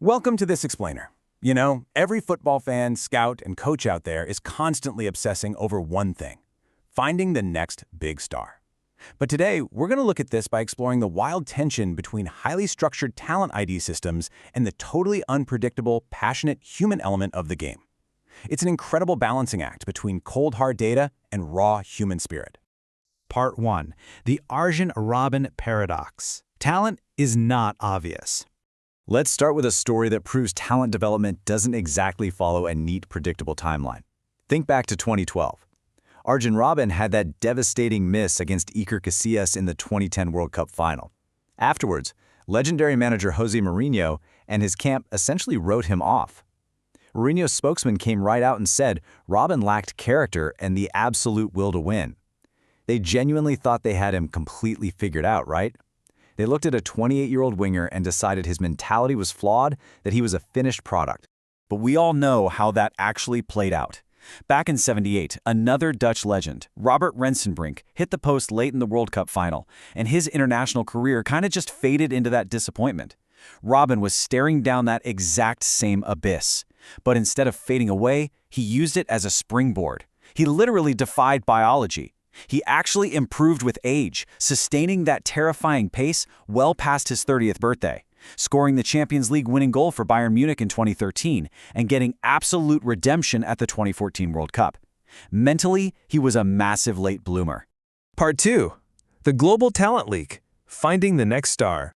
Welcome to This Explainer. You know, every football fan, scout, and coach out there is constantly obsessing over one thing: finding the next big star. But today, we're going to look at this by exploring the wild tension between highly structured talent ID systems and the totally unpredictable, passionate human element of the game. It's an incredible balancing act between cold, hard data and raw human spirit. Part 1. The Arjen Robben Paradox. Talent is not obvious. Let's start with a story that proves talent development doesn't exactly follow a neat, predictable timeline. Think back to 2012. Arjen Robben had that devastating miss against Iker Casillas in the 2010 World Cup final. Afterwards, legendary manager Jose Mourinho and his camp essentially wrote him off. Mourinho's spokesman came right out and said Robben lacked character and the absolute will to win. They genuinely thought they had him completely figured out, right? They looked at a 28-year-old winger and decided his mentality was flawed, that he was a finished product. But we all know how that actually played out. Back in '78, another Dutch legend, Robert Rensenbrink, hit the post late in the World Cup final, and his international career kind of just faded into that disappointment. Robben was staring down that exact same abyss. But instead of fading away, he used it as a springboard. He literally defied biology. He actually improved with age, sustaining that terrifying pace well past his 30th birthday, scoring the Champions League winning goal for Bayern Munich in 2013 and getting absolute redemption at the 2014 World Cup. Mentally, he was a massive late bloomer. Part 2. The Global Talent Leak. Finding the next star.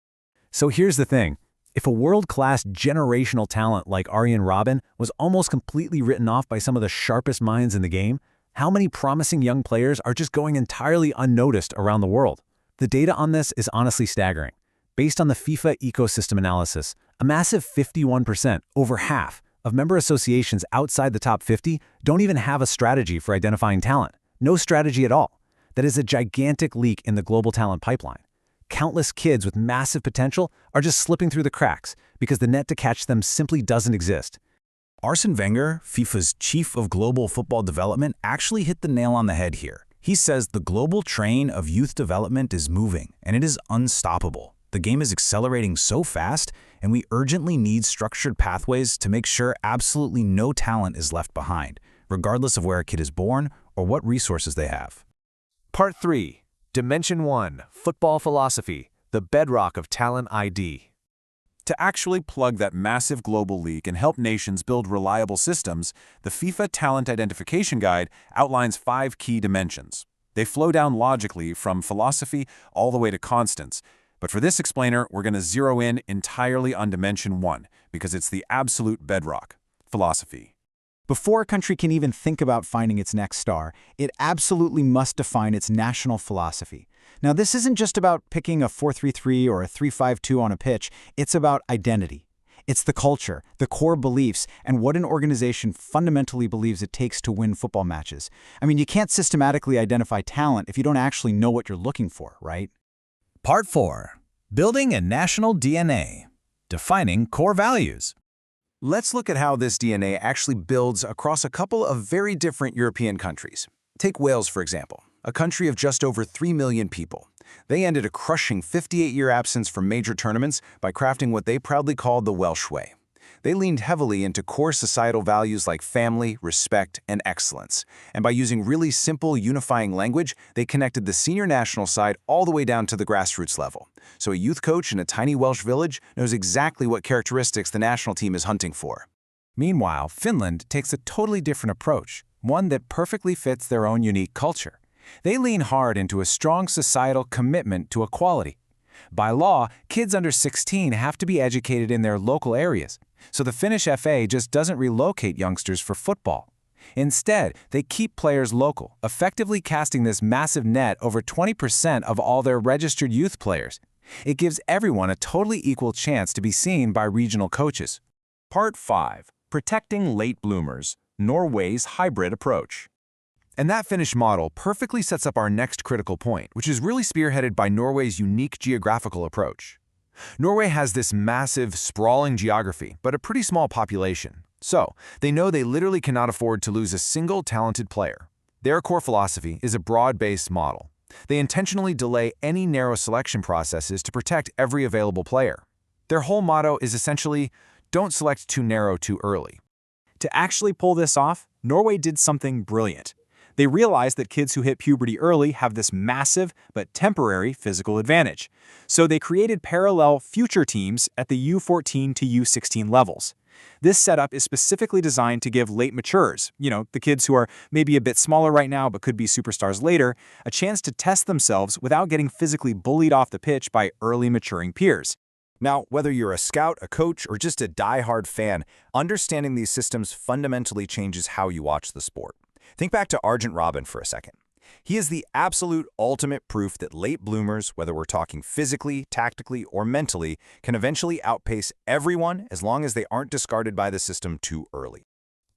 So here's the thing. If a world-class generational talent like Arjen Robben was almost completely written off by some of the sharpest minds in the game, how many promising young players are just going entirely unnoticed around the world? The data on this is honestly staggering. Based on the FIFA ecosystem analysis, a massive 51%, over half, of member associations outside the top 50 don't even have a strategy for identifying talent. No strategy at all. That is a gigantic leak in the global talent pipeline. Countless kids with massive potential are just slipping through the cracks because the net to catch them simply doesn't exist. Arsene Wenger, FIFA's chief of global football development, actually hit the nail on the head here. He says the global train of youth development is moving, and it is unstoppable. The game is accelerating so fast, and we urgently need structured pathways to make sure absolutely no talent is left behind, regardless of where a kid is born or what resources they have. Part 3. Dimension 1. Football Philosophy. The bedrock of talent ID. To actually plug that massive global leak and help nations build reliable systems, the FIFA Talent Identification Guide outlines 5 key dimensions. They flow down logically from philosophy all the way to constants. But for this explainer, we're going to zero in entirely on Dimension 1, because it's the absolute bedrock: philosophy. Before a country can even think about finding its next star, it absolutely must define its national philosophy. Now, this isn't just about picking a 4-3-3 or a 3-5-2 on a pitch, it's about identity. It's the culture, the core beliefs, and what an organization fundamentally believes it takes to win football matches. I mean, you can't systematically identify talent if you don't actually know what you're looking for, right? Part 4. Building a national DNA. Defining core values. Let's look at how this DNA actually builds across a couple of very different European countries. Take Wales, for example, a country of just over 3 million people. They ended a crushing 58-year absence from major tournaments by crafting what they proudly called the Welsh way. They leaned heavily into core societal values like family, respect, and excellence. And by using really simple, unifying language, they connected the senior national side all the way down to the grassroots level. So a youth coach in a tiny Welsh village knows exactly what characteristics the national team is hunting for. Meanwhile, Finland takes a totally different approach, one that perfectly fits their own unique culture. They lean hard into a strong societal commitment to equality. By law, kids under 16 have to be educated in their local areas, so the Finnish FA just doesn't relocate youngsters for football. Instead, they keep players local, effectively casting this massive net over 20% of all their registered youth players. It gives everyone a totally equal chance to be seen by regional coaches. Part 5. Protecting late bloomers. Norway's hybrid approach. And that Finnish model perfectly sets up our next critical point, which is really spearheaded by Norway's unique geographical approach. Norway has this massive, sprawling geography, but a pretty small population. So, they know they literally cannot afford to lose a single talented player. Their core philosophy is a broad-based model. They intentionally delay any narrow selection processes to protect every available player. Their whole motto is essentially, Don't select too narrow too early. To actually pull this off, Norway did something brilliant. They realized that kids who hit puberty early have this massive but temporary physical advantage. So they created parallel future teams at the U14 to U16 levels. This setup is specifically designed to give late maturers, the kids who are maybe a bit smaller right now but could be superstars later, a chance to test themselves without getting physically bullied off the pitch by early maturing peers. Now, whether you're a scout, a coach, or just a die-hard fan, understanding these systems fundamentally changes how you watch the sport. Think back to Arjen Robben for a second. He is the absolute ultimate proof that late bloomers, whether we're talking physically, tactically, or mentally, can eventually outpace everyone as long as they aren't discarded by the system too early.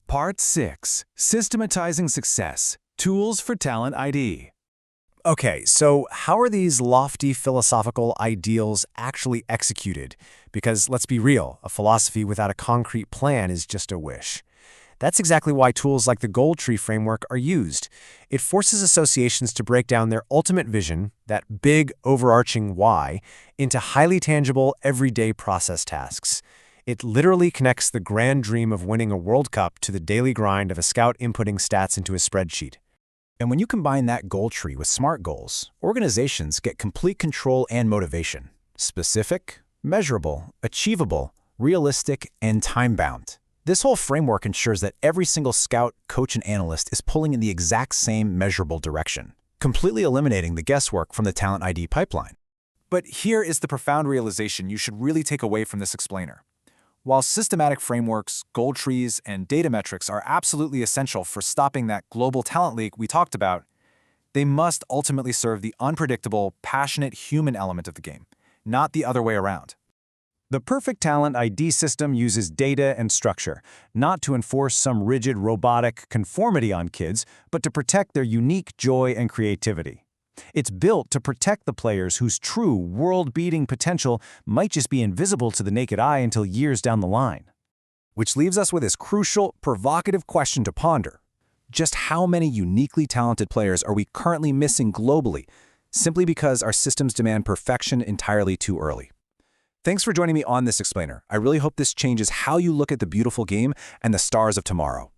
Part 6. Systematizing Success. Tools for Talent ID. Okay, so how are these lofty philosophical ideals actually executed? Because let's be real, a philosophy without a concrete plan is just a wish. That's exactly why tools like the Goal Tree framework are used. It forces associations to break down their ultimate vision, that big, overarching why, into highly tangible, everyday process tasks. It literally connects the grand dream of winning a World Cup to the daily grind of a scout inputting stats into a spreadsheet. And when you combine that goal tree with SMART goals, organizations get complete control and motivation. Specific, measurable, achievable, realistic, and time-bound. This whole framework ensures that every single scout, coach, and analyst is pulling in the exact same measurable direction, completely eliminating the guesswork from the Talent ID pipeline. But here is the profound realization you should really take away from this explainer. While systematic frameworks, goal trees, and data metrics are absolutely essential for stopping that global talent leak we talked about, they must ultimately serve the unpredictable, passionate human element of the game, not the other way around. The perfect talent ID system uses data and structure, not to enforce some rigid robotic conformity on kids, but to protect their unique joy and creativity. It's built to protect the players whose true world-beating potential might just be invisible to the naked eye until years down the line. Which leaves us with this crucial, provocative question to ponder. Just how many uniquely talented players are we currently missing globally, simply because our systems demand perfection entirely too early? Thanks for joining me on this explainer. I really hope this changes how you look at the beautiful game and the stars of tomorrow.